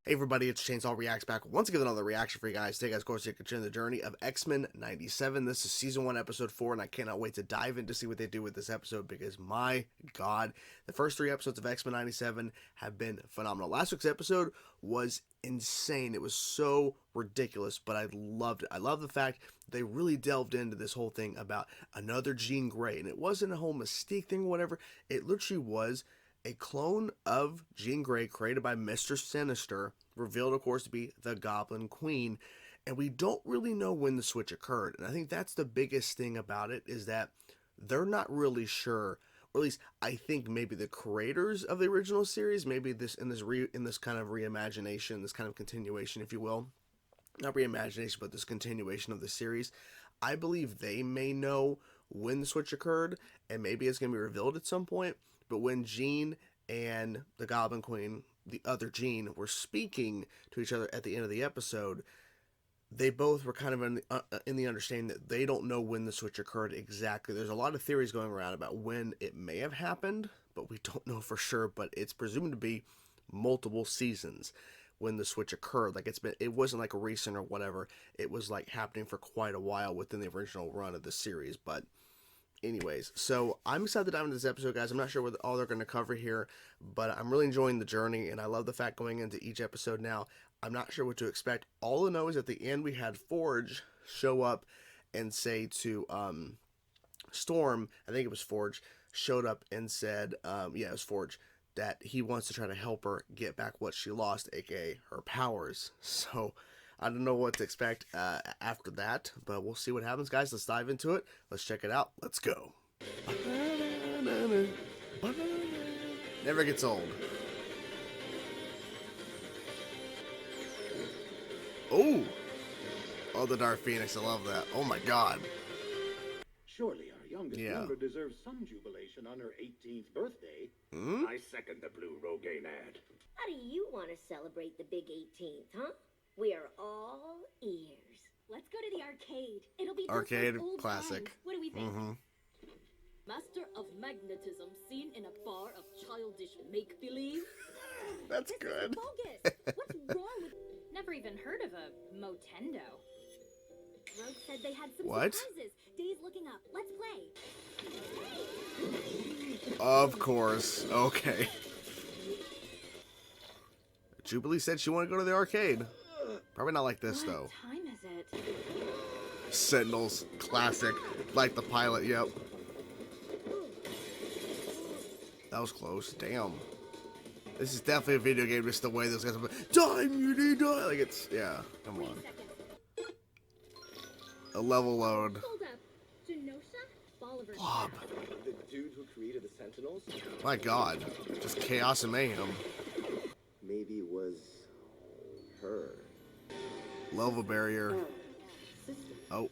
Hey everybody, it's Chainsaw Reacts back once again with another reaction for you guys. Today, guys, of course, you continue the journey of X-Men 97. This is Season 1, Episode 4, and I cannot wait to dive in to see what they do with this episode because, my God, the first 3 episodes of X-Men 97 have been phenomenal. Last week's episode was insane. It was so ridiculous, but I loved it. I love the fact they really delved into this whole thing about another Jean Grey, and it wasn't a whole Mystique thing or whatever. It literally was a clone of Jean Grey created by Mr. Sinister, revealed, of course, to be the Goblin Queen, and we don't really know when the switch occurred. And I think that's the biggest thing about it, is that they're not really sure, or at least I think maybe the creators of the original series, maybe this in this kind of reimagination, this kind of continuation, if you will, not reimagination, but this continuation of the series, I believe they may know when the switch occurred, and maybe it's going to be revealed at some point. But when Jean and the Goblin Queen, the other Jean, were speaking to each other at the end of the episode, they both were kind of in the understanding that they don't know when the switch occurred exactly. There's a lot of theories going around about when it may have happened, but we don't know for sure. But it's presumed to be multiple seasons when the switch occurred. Like it wasn't like recent or whatever. It was like happening for quite a while within the original run of the series. But anyways, so I'm excited to dive into this episode, guys. I'm not sure what all they're going to cover here, but I'm really enjoying the journey, and I love the fact going into each episode now, I'm not sure what to expect. All I know is at the end we had Forge show up and say to Storm, I think it was Forge, showed up and said, yeah, it was Forge, that he wants to try to help her get back what she lost, aka her powers. So I don't know what to expect after that, but we'll see what happens, guys. Let's dive into it. Let's check it out. Let's go. Never gets old. Oh, the Dark Phoenix. I love that. Oh my God. Surely our youngest member deserves some jubilation on her 18th birthday. I second the Blue Rogaine ad. How do you want to celebrate the big 18th, huh? We are all ears. Let's go to the arcade. It'll be arcade just like old classic. times. What do we think? Master of magnetism seen in a bar of childish make-believe? That's this good. Is bogus. What's wrong with... Never even heard of a Motendo. Rogue said they had some surprises. Days looking up. Let's play. Of course. Okay. Jubilee said she wanted to go to the arcade. Probably not like this, though. What time is it? Sentinels. Classic. Like the pilot, yep. That was close. Damn. This is definitely a video game, just the way those guys are. Die, mutant, die! Like it's, yeah. Come on. A level load. Hold up. Genosha? Bolivar. Blob. The dude who created the Sentinels? My God. Just chaos and mayhem. Maybe it was her. Level barrier. Oh.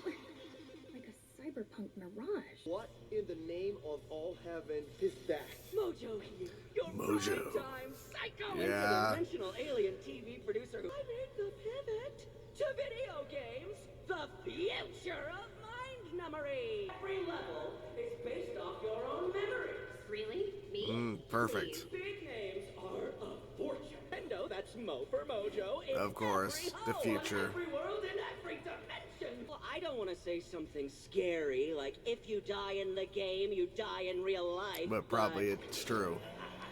Like a cyberpunk mirage. What in the name of all heaven is that? Mojo here, your Mojo. prime-time psycho Yeah. interdimensional alien TV producer. I made the pivot to video games, the future of mind memory. Every level is based off your own memories. Really? Me? Perfect. These big names are a fortune. Motendo, that's Mo for Mojo. In Of course, every the hole, future. every world, in every dimension. Well, I don't want to say something scary, like if you die in the game, you die in real life. But probably it's true.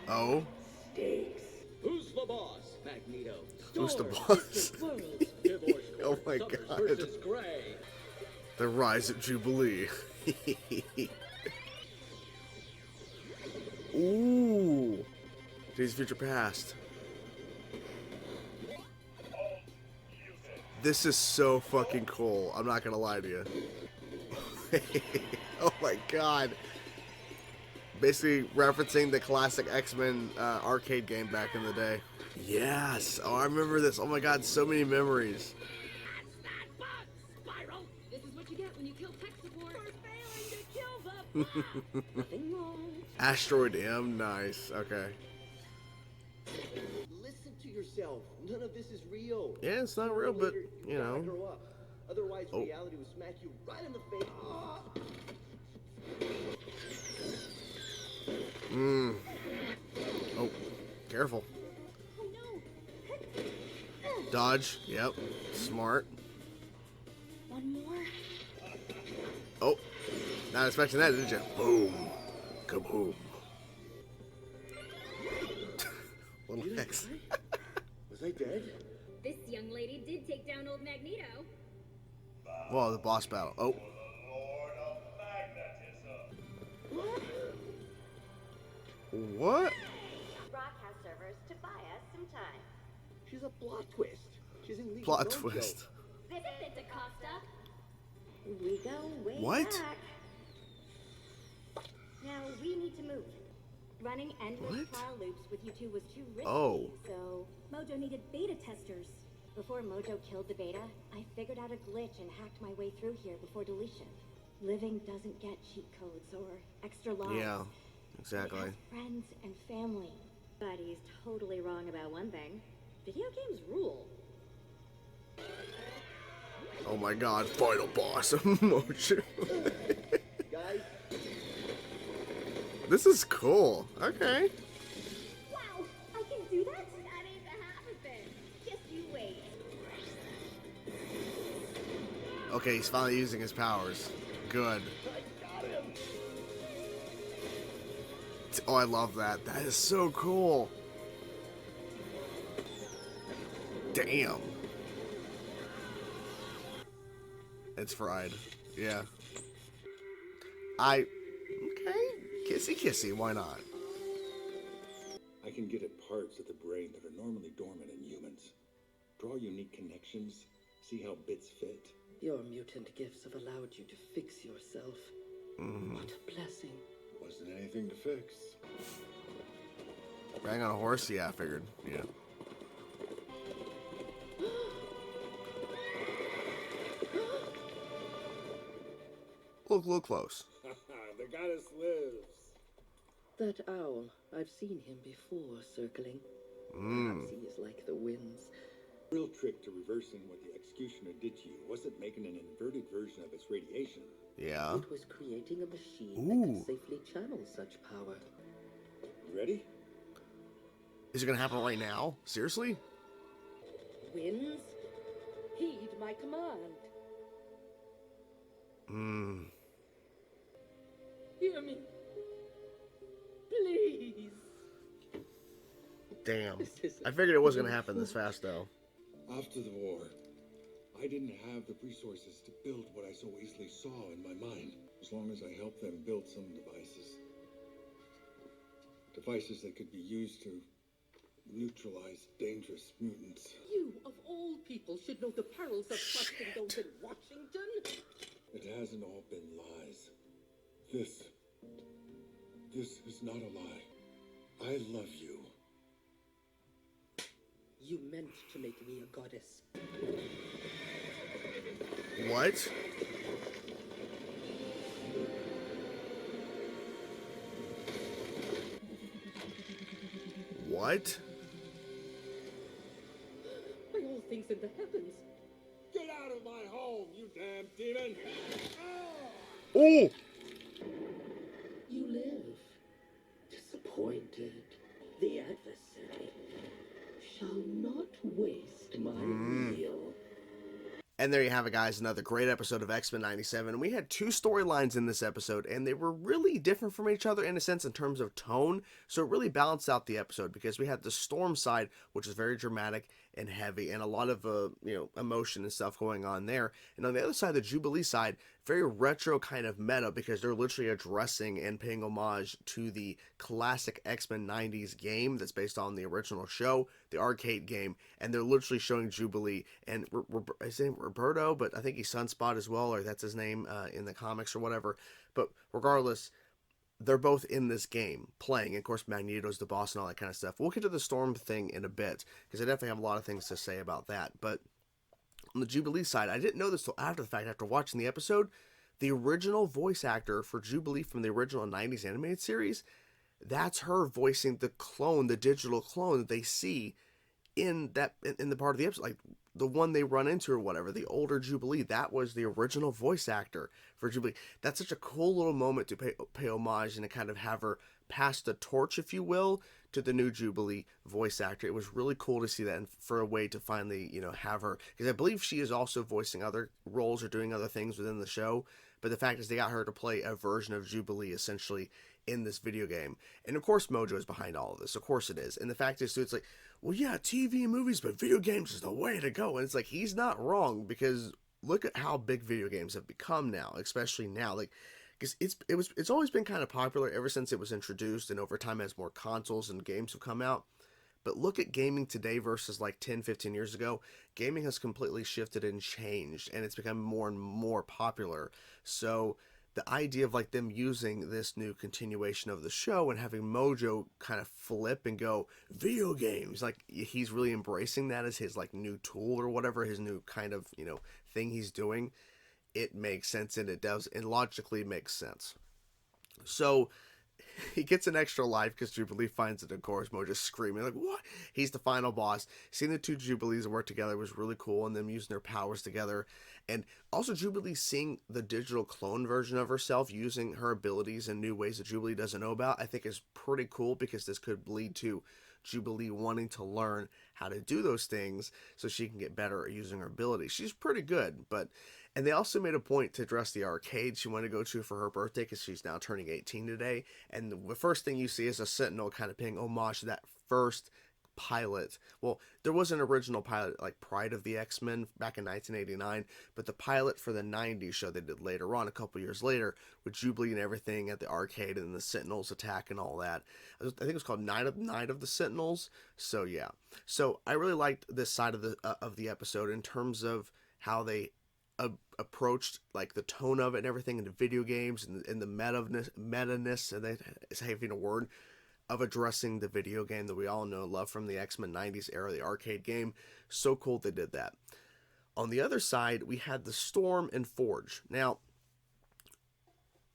Oh? Stakes. Who's the boss? Magneto. Who's the Storm, boss? Distant Worlds, Divorce Oh Court, my Summers God. versus Grey. The rise of Jubilee. Ooh. Days of Future Past. This is so fucking cool. I'm not gonna lie to you. Oh my God. Basically referencing the classic X-Men arcade game back in the day. Yes. Oh, I remember this. Oh my God, so many memories. That's that bug, Spiral. This is what you get when you kill tech support. We're failing to kill the bug. Nothing wrong. Asteroid M, nice. Okay. Listen to yourself. None of this is real. Yeah, it's not real, but you know. Grow up. Otherwise, Oh. reality will smack you right in the face. Oh, careful. Oh no! Dodge. Yep. Smart. One more. Oh. Not expecting that, did you? Boom. Kaboom. Little X. Was I dead? This young lady did take down old Magneto. Whoa, the boss battle. Oh. What? Broadcast servers to buy us some time. She's a plot twist. She's in legal Plot no-go. twist. Zip it, DaCosta. We go way What? back. Now we need to move. Running endless What? trial loops with you two was too risky. Oh. So Mojo needed beta testers. Before Mojo killed the beta, I figured out a glitch and hacked my way through here before deletion. Living doesn't get cheat codes or extra lives. Yeah, It exactly. has friends and family. But he's totally wrong about one thing. Video games rule. Oh my god, final boss of Mojo. Guys, This is cool. Okay. Wow, I can do that? That ain't the half of it. Just you wait. Okay, he's finally using his powers. Good. Oh, I love that. That is so cool. Damn. It's fried. Yeah. Okay. Kissy kissy, why not? I can get at parts of the brain that are normally dormant in humans. Draw unique connections, see how bits fit. Your mutant gifts have allowed you to fix yourself. What a blessing. Wasn't anything to fix. Rang on a horse? Yeah, I figured. Yeah. Look close. The goddess lives. That owl, I've seen him before circling. Perhaps he is like the winds. Real trick to reversing what the executioner did to you wasn't making an inverted version of its radiation. Yeah. It was creating a machine that Ooh. could safely channel such power. You ready? Is it gonna happen right now? Seriously? Winds, heed my command. Hear me. Please. Damn. This is I figured it wasn't gonna happen this fast though. After the war, I didn't have the resources to build what I so easily saw in my mind. As long as I helped them build some devices. Devices that could be used to neutralize dangerous mutants. You, of all people, should know the perils of trusting those in Washington. It hasn't all been lies. This is not a lie. I love you. You meant to make me a goddess. What? What? By all things in the heavens. Get out of my home, you damn demon! Oh! You live, disappointed. The adversary shall not waste my meal. And there you have it, guys. Another great episode of X-Men 97. We had two storylines in this episode, and they were really different from each other in a sense in terms of tone. So it really balanced out the episode because we had the Storm side, which is very dramatic and heavy, and a lot of emotion and stuff going on there. And on the other side, the Jubilee side, very retro kind of meta because they're literally addressing and paying homage to the classic X-Men 90s game that's based on the original show, the arcade game, and they're literally showing Jubilee and his name Roberto, but I think he's Sunspot as well, or that's his name in the comics or whatever. But regardless, they're both in this game playing. Of course, Magneto's the boss and all that kind of stuff. We'll get to the Storm thing in a bit because I definitely have a lot of things to say about that. But on the Jubilee side, I didn't know this till after the fact, after watching the episode. The original voice actor for Jubilee from the original 90s animated series, that's her voicing the clone, the digital clone that they see in the part of the episode, like the one they run into or whatever, the older Jubilee. That was the original voice actor for Jubilee. That's such a cool little moment to pay homage and to kind of have her pass the torch, if you will, to the new Jubilee voice actor. It was really cool to see that, and for a way to finally, you know, have her, because I believe she is also voicing other roles or doing other things within the show, but the fact is they got her to play a version of Jubilee essentially in this video game. And of course Mojo is behind all of this, of course it is. And the fact is too, it's like, well, yeah, TV and movies, but video games is the way to go. And it's like, he's not wrong, because look at how big video games have become now, especially now. Like, because it's always been kind of popular ever since it was introduced, and over time as more consoles and games have come out. But look at gaming today versus like 10, 15 years ago. Gaming has completely shifted and changed, and it's become more and more popular. So the idea of like them using this new continuation of the show and having Mojo kind of flip and go video games, like he's really embracing that as his like new tool or whatever, his new kind of, you know, thing he's doing. It makes sense, and it does, and logically makes sense. So he gets an extra life because Jubilee finds it, of course. Mojo's screaming like, what? He's the final boss. Seeing the two Jubilees work together was really cool, and them using their powers together. And also Jubilee seeing the digital clone version of herself using her abilities in new ways that Jubilee doesn't know about, I think is pretty cool, because this could lead to Jubilee wanting to learn how to do those things so she can get better at using her abilities. She's pretty good, and they also made a point to address the arcade she wanted to go to for her birthday, because she's now turning 18 today. And the first thing you see is a Sentinel kind of paying homage to that first pilot. Well, there was an original pilot, like Pride of the X-Men, back in 1989, but the pilot for the 90s show they did later on, a couple years later, with Jubilee and everything at the arcade and the Sentinels attack and all that. I think it was called Night of the Sentinels. So yeah. So I really liked this side of the episode in terms of how they approached like the tone of it and everything in the video games and the meta-ness, and they having a word of addressing the video game that we all know and love from the X-Men 90s era, the arcade game. So cool they did that. On the other side, we had the Storm and Forge. Now,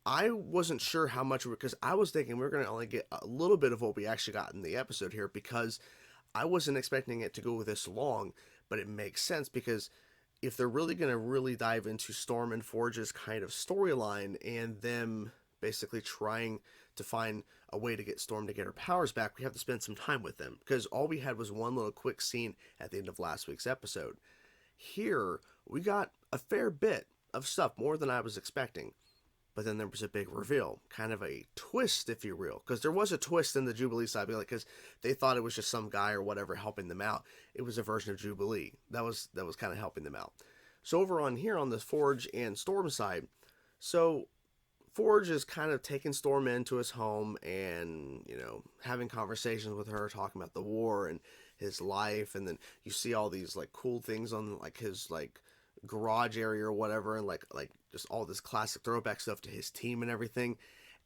I wasn't sure how much, because I was thinking we were going to only get a little bit of what we actually got in the episode here, because I wasn't expecting it to go this long, but it makes sense, because if they're really going to really dive into Storm and Forge's kind of storyline and them basically trying to find a way to get Storm to get her powers back, we have to spend some time with them, because all we had was one little quick scene at the end of last week's episode. Here, we got a fair bit of stuff, more than I was expecting. But then there was a big reveal, kind of a twist, if you will, because there was a twist in the Jubilee side, because they thought it was just some guy or whatever helping them out. It was a version of Jubilee that was kind of helping them out. So over on here on the Forge and Storm side, so Forge is kind of taking Storm into his home and, you know, having conversations with her, talking about the war and his life, and then you see all these like cool things on like his like garage area or whatever, and like just all this classic throwback stuff to his team and everything.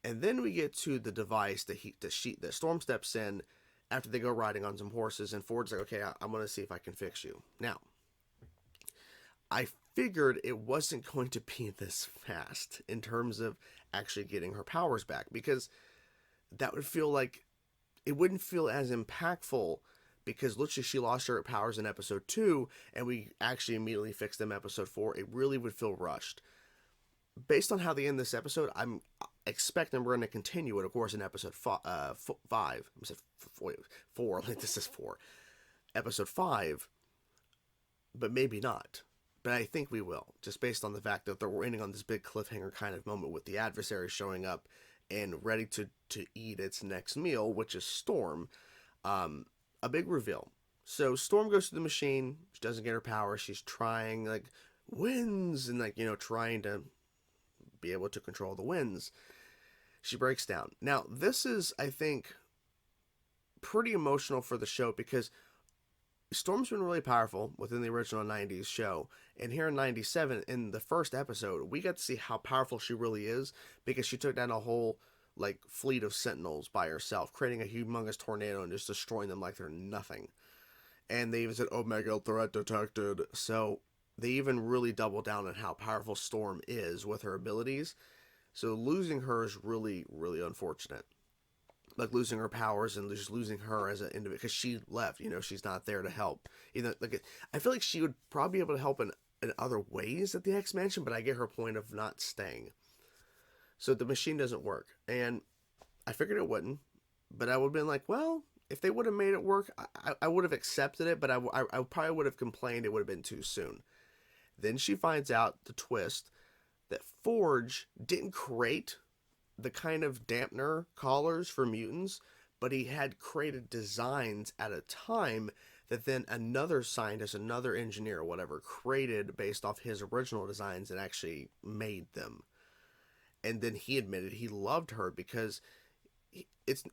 And then we get to the device that Storm steps in after they go riding on some horses, and Ford's like, okay, I'm going to see if I can fix you. Now, I figured it wasn't going to be this fast in terms of actually getting her powers back, because that would feel like it wouldn't feel as impactful, because literally she lost her powers in episode 2 and we actually immediately fixed them in episode 4. It really would feel rushed. Based on how they end this episode, I'm expecting we're going to continue it, of course, in episode 5. I said 4, like this is 4. Episode 5, but maybe not. But I think we will, just based on the fact that we're ending on this big cliffhanger kind of moment with the adversary showing up and ready to eat its next meal, which is Storm. A big reveal. So Storm goes to the machine. She doesn't get her power. She's trying, like, winds and, like, you know, trying to be able to control the winds. She breaks down. Now, this is, I think, pretty emotional for the show, because Storm's been really powerful within the original 90s show. And here in 97, in the first episode, we got to see how powerful she really is, because she took down a whole like fleet of Sentinels by herself, creating a humongous tornado and just destroying them like they're nothing. And they even said, Omega threat detected. So they even really doubled down on how powerful Storm is with her abilities. So losing her is really, really unfortunate. Like losing her powers and just losing her as an individual, because she left, you know, she's not there to help. You know, like I feel like she would probably be able to help in other ways at the X Mansion, but I get her point of not staying. So the machine doesn't work, and I figured it wouldn't, but I would have been like, well, if they would have made it work, I would have accepted it, but I probably would have complained it would have been too soon. Then she finds out the twist that Forge didn't create the kind of dampener collars for mutants, but he had created designs at a time that then another scientist, another engineer, or whatever, created based off his original designs and actually made them. And then he admitted he loved her because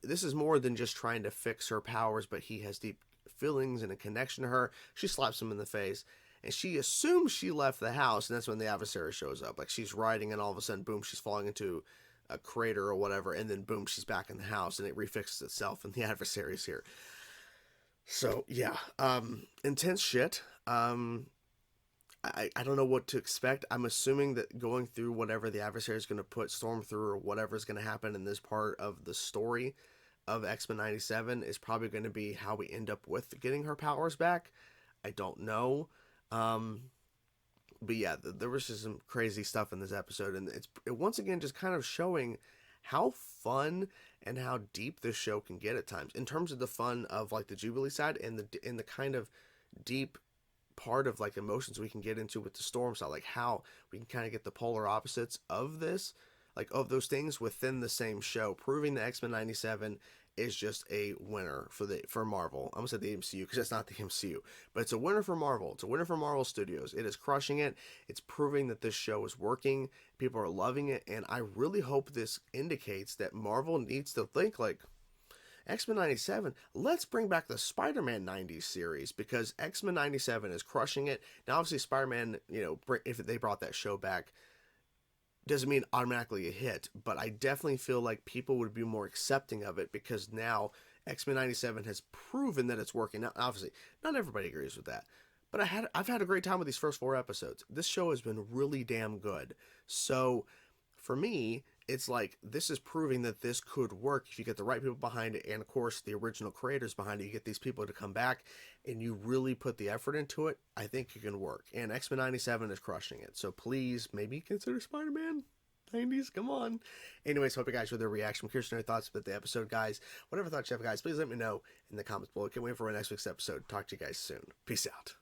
this is more than just trying to fix her powers, but he has deep feelings and a connection to her. She slaps him in the face, and she assumes she left the house, and that's when the adversary shows up. Like, she's riding, and all of a sudden, boom, she's falling into a crater or whatever, and then boom, she's back in the house, and it refixes itself, and the adversary's here. So, yeah, intense shit. I don't know what to expect. I'm assuming that going through whatever the adversary is going to put Storm through, or whatever is going to happen in this part of the story of X-Men 97 is probably going to be how we end up with getting her powers back. I don't know. But yeah, there was just some crazy stuff in this episode, and it's once again just kind of showing how fun and how deep this show can get at times, in terms of the fun of like the Jubilee side, and the kind of deep part of like emotions we can get into with the Storm side, like how we can kind of get the polar opposites of this, like of those things within the same show, proving that X-Men 97 is just a winner for Marvel. I'm gonna say the MCU because it's not the MCU, but it's a winner for Marvel. It's a winner for Marvel Studios. It is crushing it. It's proving that this show is working. People are loving it, and I really hope this indicates that Marvel needs to think like, X-Men 97, let's bring back the Spider-Man 90s series, because X-Men 97 is crushing it. Now, obviously, Spider-Man, if they brought that show back, doesn't mean automatically a hit, but I definitely feel like people would be more accepting of it, because now X-Men 97 has proven that it's working. Now, obviously, not everybody agrees with that, but I've had a great time with these first 4 episodes. This show has been really damn good. So, for me, it's like, this is proving that this could work if you get the right people behind it, and of course the original creators behind it. You get these people to come back and you really put the effort into it. I think it can work, and X-Men 97 is crushing it. So please, maybe consider Spider-Man 90s. Come on. Anyways, hope you guys enjoyed the reaction. I'm curious to know your thoughts about the episode, guys. Whatever thoughts you have, guys, please let me know in the comments below. Can't wait for our next week's episode. Talk to you guys soon. Peace out.